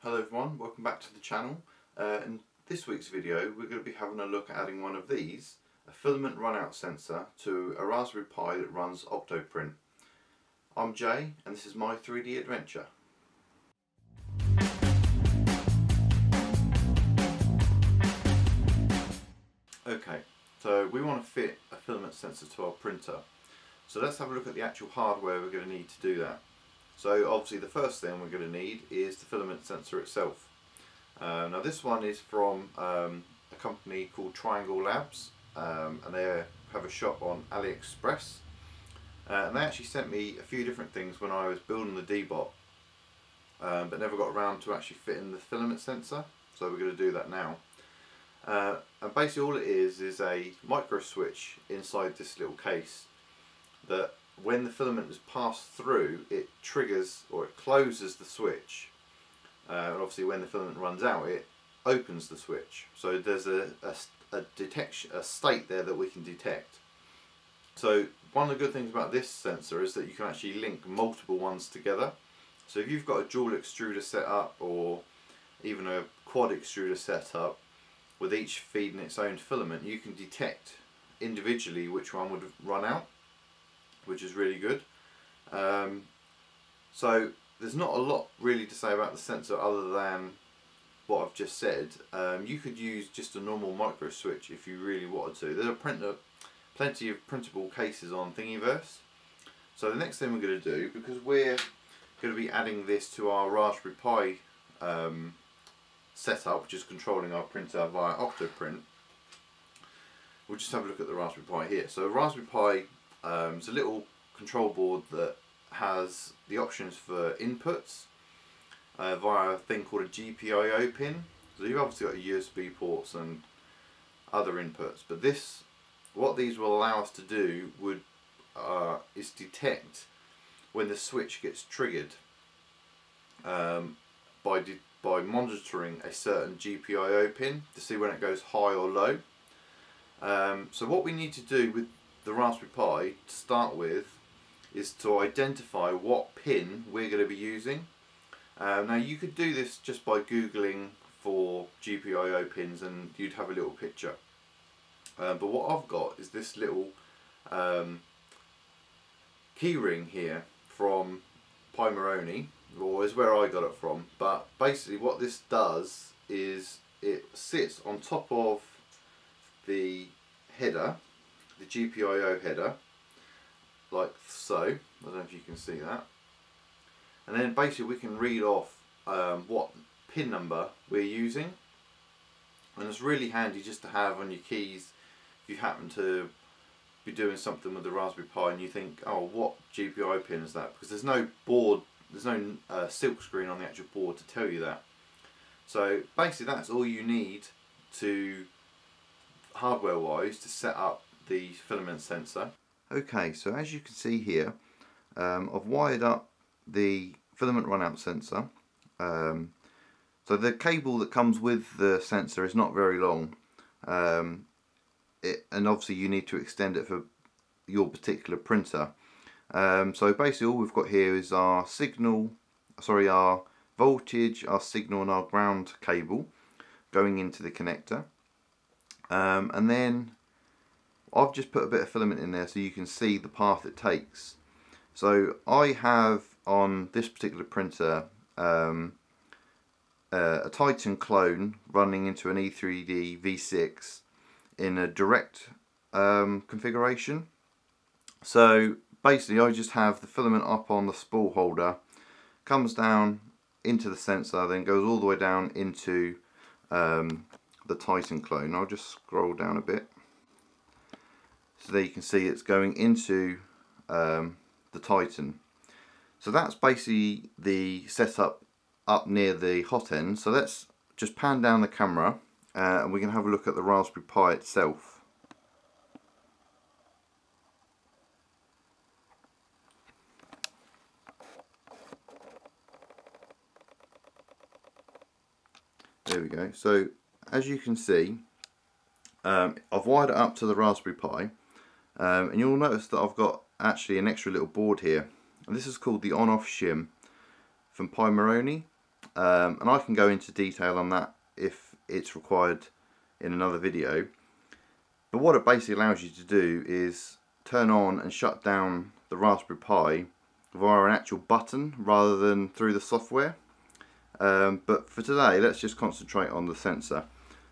Hello everyone, welcome back to the channel. In this week's video we're going to be having a look at adding one of these, a filament runout sensor, to a Raspberry Pi that runs OctoPrint. I'm Jay and this is my 3D adventure. Okay, so we want to fit a filament sensor to our printer. So let's have a look at the actual hardware we're going to need to do that. So obviously the first thing we're going to need is the filament sensor itself. Now this one is from a company called Triangle Labs, and they have a shop on AliExpress, and they actually sent me a few different things when I was building the D-Bot, but never got around to actually fitting the filament sensor, so we're going to do that now. And basically all it is a micro switch inside this little case that when the filament is passed through, it triggers or it closes the switch, and obviously when the filament runs out it opens the switch. So there's a state there that we can detect. So one of the good things about this sensor is that you can actually link multiple ones together. So if you've got a dual extruder set up or even a quad extruder set up with each feeding its own filament, you can detect individually which one would run out, which is really good. So there's not a lot really to say about the sensor other than what I've just said. You could use just a normal micro switch if you really wanted to. There are plenty of printable cases on Thingiverse. So the next thing we're going to do, because we're going to be adding this to our Raspberry Pi setup, which is controlling our printer via OctoPrint, we'll just have a look at the Raspberry Pi here. So Raspberry Pi it's a little control board that has the options for inputs via a thing called a GPIO pin. So you've obviously got your USB ports and other inputs, but what these will allow us to do is detect when the switch gets triggered by monitoring a certain GPIO pin to see when it goes high or low. So what we need to do with the Raspberry Pi to start with is to identify what pin we're going to be using. Now you could do this just by googling for GPIO pins and you'd have a little picture, but what I've got is this little keyring here from Pimeroni, or is where I got it from. But basically what this does is it sits on top of the header, the GPIO header, like so. I don't know if you can see that. And then basically we can read off what pin number we're using, and it's really handy just to have on your keys if you happen to be doing something with the Raspberry Pi and you think, oh, what GPIO pin is that? Because there's no board, there's no silk screen on the actual board to tell you that. So basically that's all you need to, hardware wise, to set up the filament sensor. Okay, so as you can see here, I've wired up the filament runout sensor. So the cable that comes with the sensor is not very long, and obviously you need to extend it for your particular printer. So basically all we've got here is our our voltage, our signal and our ground cable going into the connector, and then I've just put a bit of filament in there so you can see the path it takes. So I have on this particular printer a Titan clone running into an E3D V6 in a direct configuration. So basically I just have the filament up on the spool holder, comes down into the sensor, then goes all the way down into the Titan clone. I'll just scroll down a bit. So there you can see it's going into the Titan. So that's basically the setup up near the hot end. So let's just pan down the camera and we can have a look at the Raspberry Pi itself. There we go. So as you can see, I've wired it up to the Raspberry Pi, and you'll notice that I've got actually an extra little board here, and this is called the on-off shim from Pimeroni. and I can go into detail on that if it's required in another video. But what it basically allows you to do is turn on and shut down the Raspberry Pi via an actual button rather than through the software. But for today, let's just concentrate on the sensor.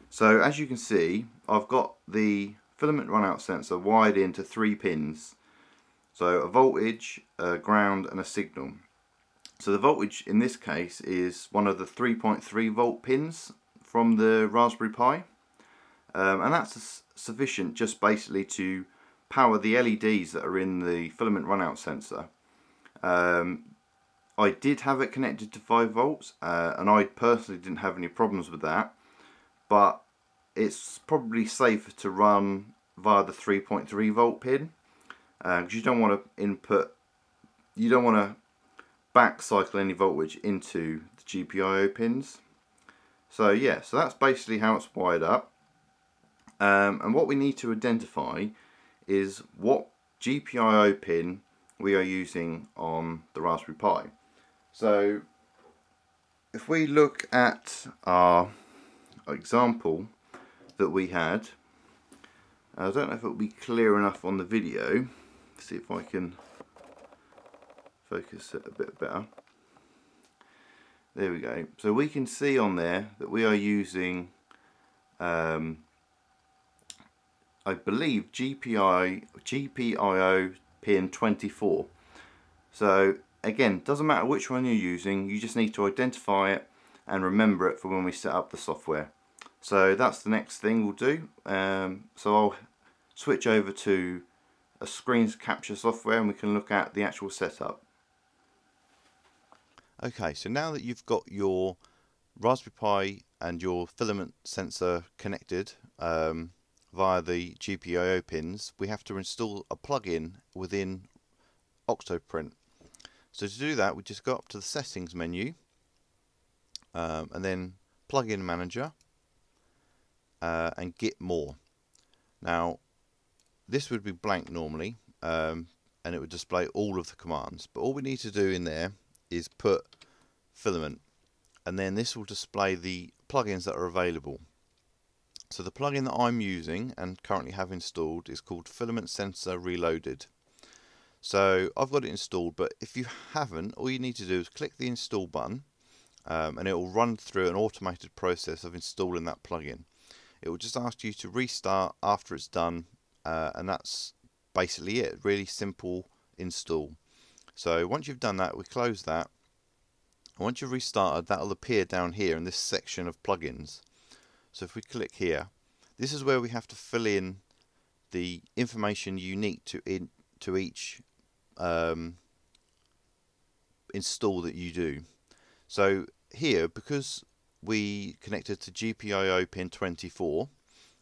So as you can see, I've got the filament runout sensor wired into 3 pins. So a voltage, a ground and a signal. So the voltage in this case is one of the 3.3 volt pins from the Raspberry Pi. And that's sufficient just basically to power the LEDs that are in the filament runout sensor. I did have it connected to 5 volts and I personally didn't have any problems with that, but it's probably safer to run via the 3.3 volt pin because you don't want to back cycle any voltage into the GPIO pins. So yeah, so that's basically how it's wired up. And what we need to identify is what GPIO pin we are using on the Raspberry Pi. So if we look at our example that we had, I don't know if it will be clear enough on the video. Let's see if I can focus it a bit better. There we go. So we can see on there that we are using I believe GPIO pin 24. So again, doesn't matter which one you're using, you just need to identify it and remember it for when we set up the software. So that's the next thing we'll do. So I'll switch over to a screen capture software and we can look at the actual setup. Okay, so now that you've got your Raspberry Pi and your filament sensor connected via the GPIO pins, we have to install a plugin within OctoPrint. So to do that, we just go up to the settings menu and then plugin manager and get more. Now this would be blank normally and it would display all of the commands, but all we need to do in there is put filament, and then this will display the plugins that are available. So the plugin that I'm using and currently have installed is called Filament Sensor Reloaded. So I've got it installed, but if you haven't, all you need to do is click the install button and it will run through an automated process of installing that plugin. It will just ask you to restart after it's done and that's basically it. Really simple install. So once you've done that, we close that. And once you've restarted, that will appear down here in this section of plugins. So if we click here, this is where we have to fill in the information unique to each install that you do. So here, because we connected to GPIO pin 24,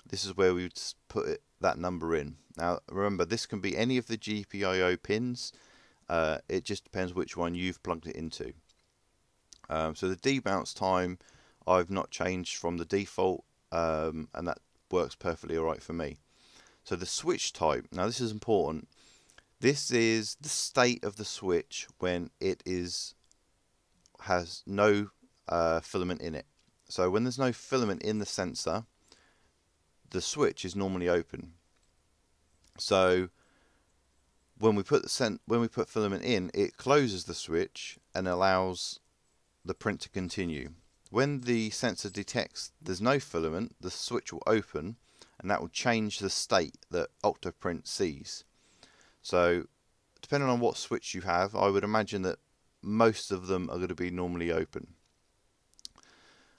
this is where we would put that number in. Now remember, this can be any of the GPIO pins. It just depends which one you've plugged it into. So the debounce time I've not changed from the default and that works perfectly alright for me. So the switch type, now this is important. This is the state of the switch when it has no filament in it. So when there's no filament in the sensor, the switch is normally open. So when we put filament in, it closes the switch and allows the print to continue. When the sensor detects there's no filament, the switch will open and that will change the state that OctoPrint sees. So depending on what switch you have, I would imagine that most of them are going to be normally open.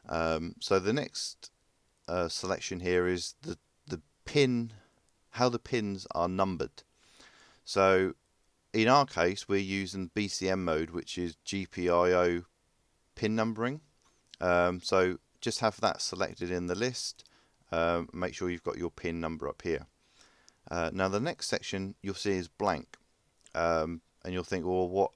So the next selection here is the pin, how the pins are numbered. So in our case, we're using BCM mode, which is GPIO pin numbering. So just have that selected in the list. Make sure you've got your pin number up here. Now the next section you'll see is blank, and you'll think, well,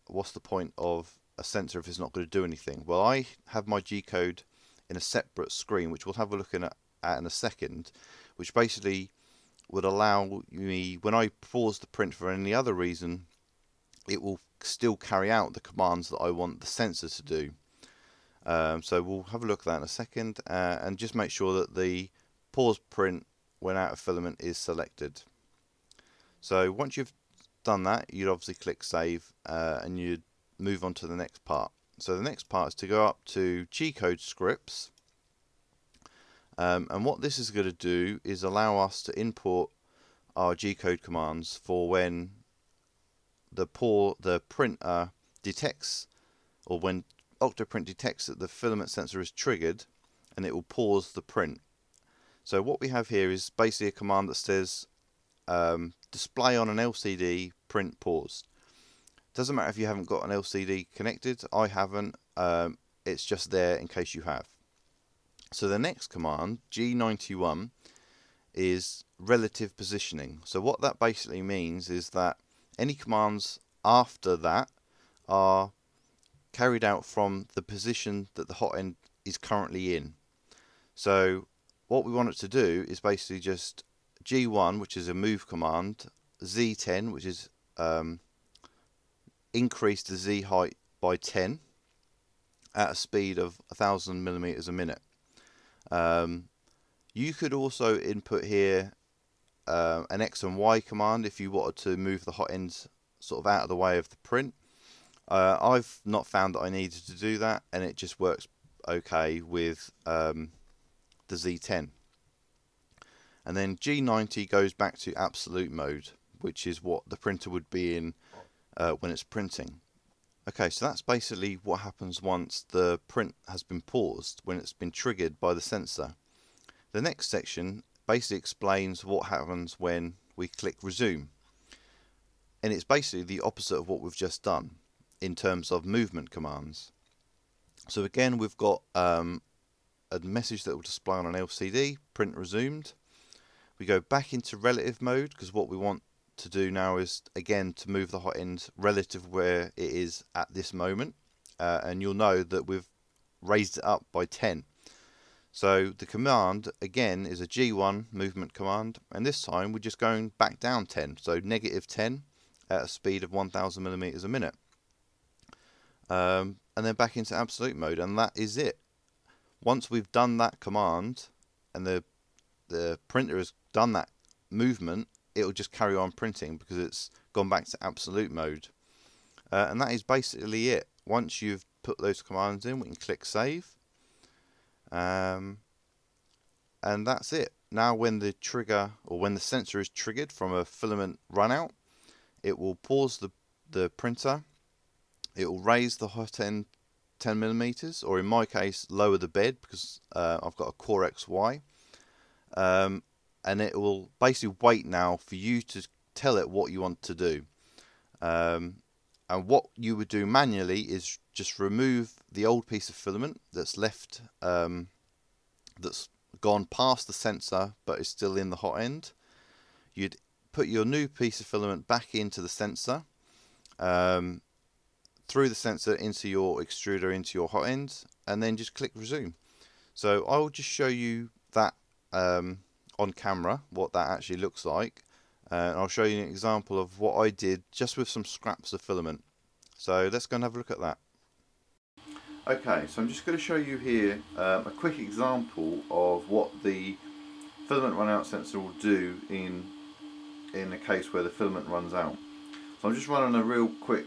what's the point of a sensor if it's not going to do anything? Well, I have my G code in a separate screen, which we'll have a look at in a second, which basically would allow me, when I pause the print for any other reason, it will still carry out the commands that I want the sensor to do. So we'll have a look at that in a second, and just make sure that the pause print when out of filament is selected. So once you've done that, you'd obviously click save, and you'd move on to the next part. So the next part is to go up to G-code scripts, and what this is going to do is allow us to import our G-code commands for when the printer detects, or when OctoPrint detects that the filament sensor is triggered, and it will pause the print. So what we have here is basically a command that says display on an LCD print paused. Doesn't matter if you haven't got an LCD connected. I haven't. It's just there in case you have. So the next command, G91, is relative positioning. So what that basically means is that any commands after that are carried out from the position that the hot end is currently in. So what we want it to do is basically just G1, which is a move command, Z10, which is increase the Z height by 10 at a speed of 1000 millimeters a minute. You could also input here an X and Y command if you wanted to move the hot ends sort of out of the way of the print. I've not found that I needed to do that, and it just works okay with the Z10. And then G90 goes back to absolute mode, which is what the printer would be in when it's printing. Okay, so that's basically what happens once the print has been paused, when it's been triggered by the sensor. The next section basically explains what happens when we click resume. And it's basically the opposite of what we've just done in terms of movement commands. So again, we've got a message that will display on an LCD, print resumed. We go back into relative mode, because what we want to do now is, again, to move the hot end relative where it is at this moment. And you'll know that we've raised it up by 10. So the command, again, is a G1 movement command, and this time we're just going back down 10, so negative 10 at a speed of 1000 millimeters a minute. And then back into absolute mode, and that is it. Once we've done that command, and the printer has done that movement, it will just carry on printing because it's gone back to absolute mode. And that is basically it. Once you've put those commands in, we can click save. And that's it. Now when the trigger, or when the sensor is triggered from a filament runout, it will pause the printer. It will raise the hot end 10 millimeters, or in my case lower the bed, because I've got a Core XY. And it will basically wait now for you to tell it what you want to do. And what you would do manually is just remove the old piece of filament that's left, that's gone past the sensor but is still in the hot end. You'd put your new piece of filament back into the sensor, through the sensor into your extruder, into your hot end, and then just click resume. So I will just show you that on camera, what that actually looks like. And I'll show you an example of what I did just with some scraps of filament. So let's go and have a look at that. Okay, so I'm just going to show you here a quick example of what the filament runout sensor will do in a case where the filament runs out. So I'm just running a real quick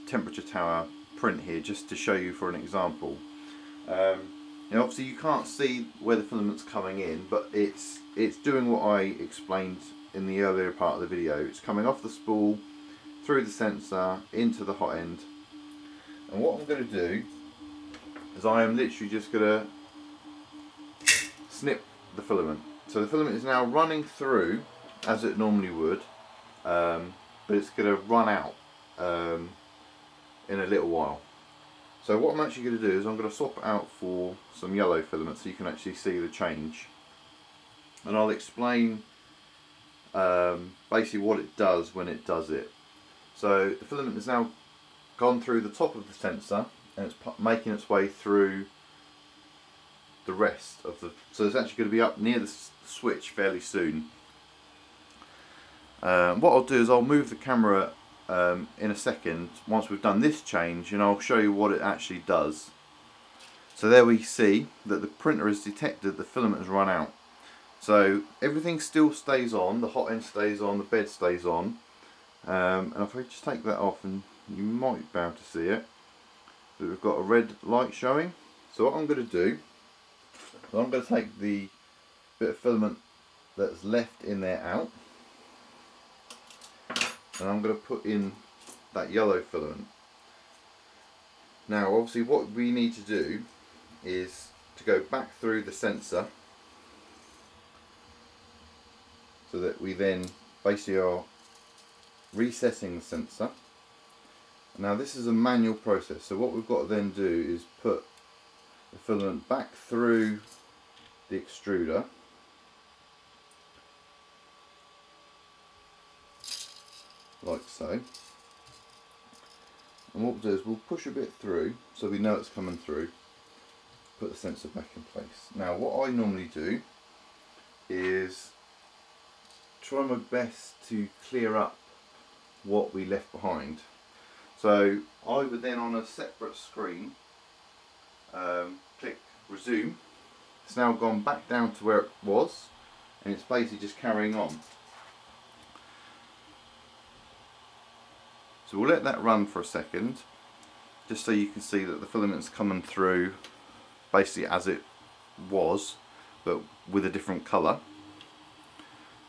temperature tower print here just to show you for an example. Now obviously you can't see where the filament's coming in, but it's doing what I explained in the earlier part of the video. It's coming off the spool, through the sensor, into the hot end. And what I'm going to do is I am literally just going to snip the filament. So the filament is now running through as it normally would, but it's going to run out in a little while. So what I'm actually going to do is I'm going to swap it out for some yellow filament so you can actually see the change. And I'll explain basically what it does when it does it. So the filament has now gone through the top of the sensor, and it's making its way through the rest of the... So it's actually going to be up near the switch fairly soon. What I'll do is I'll move the camera in a second once we've done this change, and I'll show you what it actually does. So there we see that the printer has detected the filament has run out. So everything still stays on, the hot end stays on, the bed stays on. And if I just take that off, and you might be able to see it, that we've got a red light showing. So what I'm going to do, I'm going to take the bit of filament that's left in there out, and I'm going to put in that yellow filament. Now obviously what we need to do is to go back through the sensor, so that we then basically are resetting the sensor. Now this is a manual process, so what we've got to then do is put the filament back through the extruder, like so, and what we'll do is we'll push a bit through so we know it's coming through, put the sensor back in place. Now what I normally do is try my best to clear up what we left behind. So I would then, on a separate screen, click resume. It's now gone back down to where it was, and it's basically just carrying on. So we'll let that run for a second, just so you can see that the filament's coming through basically as it was, but with a different colour.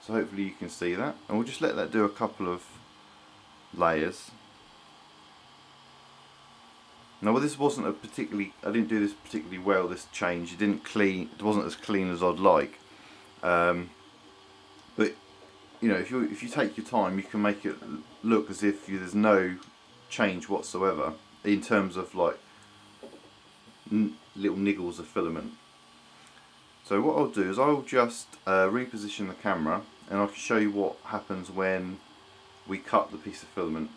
So hopefully you can see that, and we'll just let that do a couple of layers. Now well, this wasn't a particularly, I didn't do this particularly well, this change. It wasn't as clean as I'd like. But you know, if you take your time, you can make it look as if there's no change whatsoever in terms of like little niggles of filament. So what I'll do is I'll just reposition the camera, and I can show you what happens when we cut the piece of filament.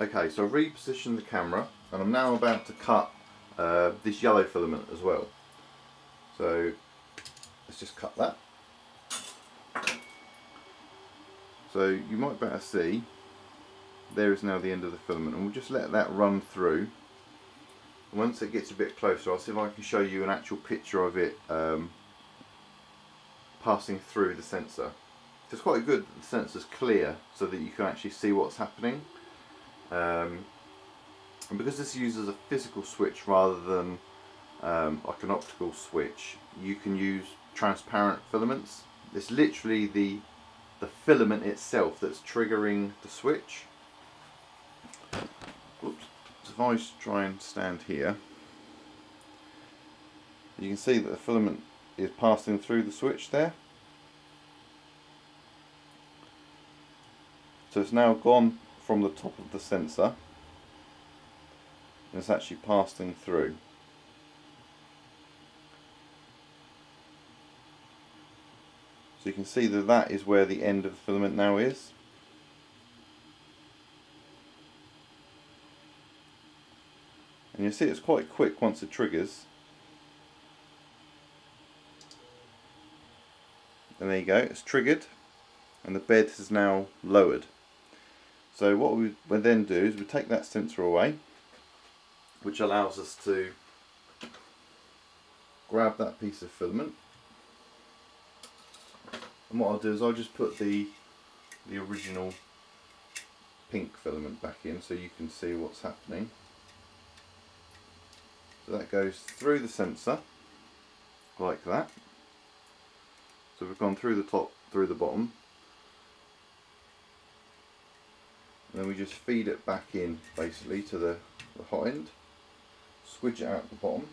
Okay, so I've repositioned the camera, and I'm now about to cut this yellow filament as well. So let's just cut that. So you might better see, there is now the end of the filament, and we'll just let that run through. And once it gets a bit closer, I'll see if I can show you an actual picture of it passing through the sensor. So it's quite good that the sensor's clear so that you can actually see what's happening. And because this uses a physical switch rather than like an optical switch, you can use transparent filaments. It's literally the filament itself that's triggering the switch. Oops. So if I try and stand here, you can see that the filament is passing through the switch there. So it's now gone from the top of the sensor, and it's actually passing through. So you can see that that is where the end of the filament now is. And you'll see it's quite quick once it triggers. And there you go, it's triggered, and the bed is now lowered. So what we would then do is we take that sensor away, which allows us to grab that piece of filament. And what I'll do is I'll just put the original pink filament back in so you can see what's happening. So that goes through the sensor like that. So we've gone through the top, through the bottom, and then we just feed it back in basically to the hot end, squidge it out the bottom,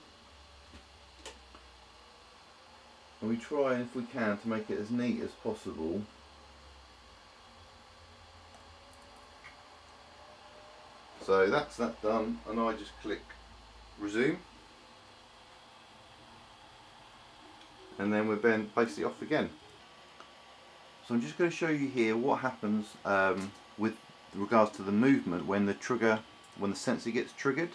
and we try, if we can, to make it as neat as possible. So that's that done, and I just click resume, and then we're then basically off again. So I'm just going to show you here what happens with regards to the movement when the sensor gets triggered.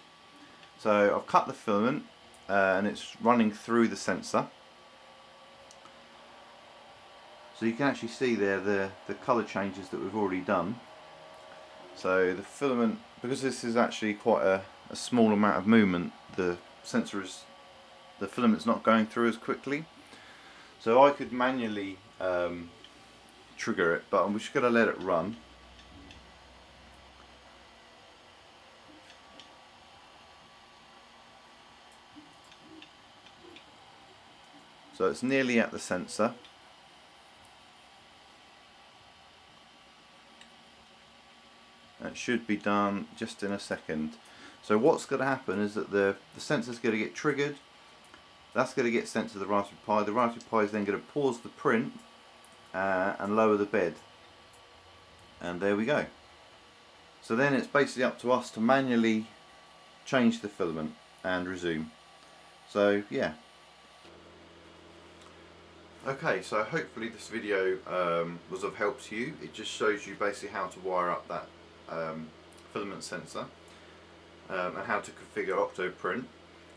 So I've cut the filament and it's running through the sensor. So you can actually see there the colour changes that we've already done. So the filament, because this is actually quite a a small amount of movement, the filament's not going through as quickly. So I could manually trigger it, but I'm just going to let it run. So it's nearly at the sensor. It should be done just in a second. So what's going to happen is that the sensor's going to get triggered. That's going to get sent to the Raspberry Pi. The Raspberry Pi is then going to pause the print and lower the bed. And there we go. So then it's basically up to us to manually change the filament and resume. So yeah. Okay, so hopefully this video was of help to you. It just shows you basically how to wire up that filament sensor and how to configure OctoPrint.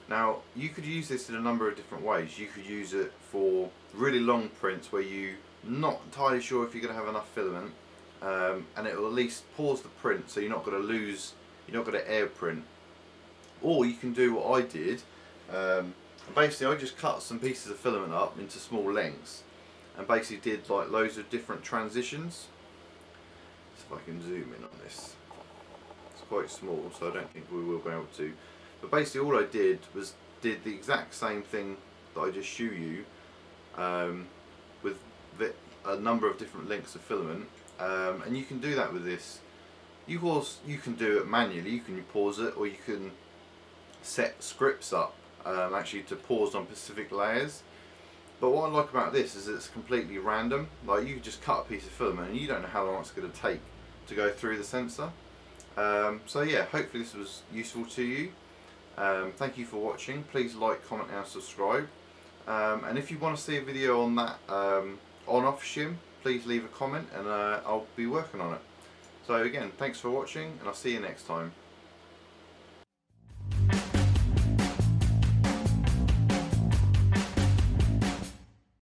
Now you could use this in a number of different ways. You could use it for really long prints where you're not entirely sure if you're going to have enough filament, and it will at least pause the print so you're not going to lose, you're not going to air print. Or you can do what I did. Basically I just cut some pieces of filament up into small lengths and basically did like loads of different transitions. So if I can zoom in on this, it's quite small so I don't think we will be able to, but basically all I did was did the exact same thing that I just showed you with a number of different lengths of filament, and you can do that with this. You can do it manually, you can pause it, or you can set scripts up actually to pause on specific layers. But what I like about this is it's completely random. Like you can just cut a piece of filament and you don't know how long it's going to take to go through the sensor. So yeah, hopefully this was useful to you. Thank you for watching. Please like, comment and subscribe. And if you want to see a video on that on-off shim, please leave a comment and I'll be working on it. So again, thanks for watching and I'll see you next time.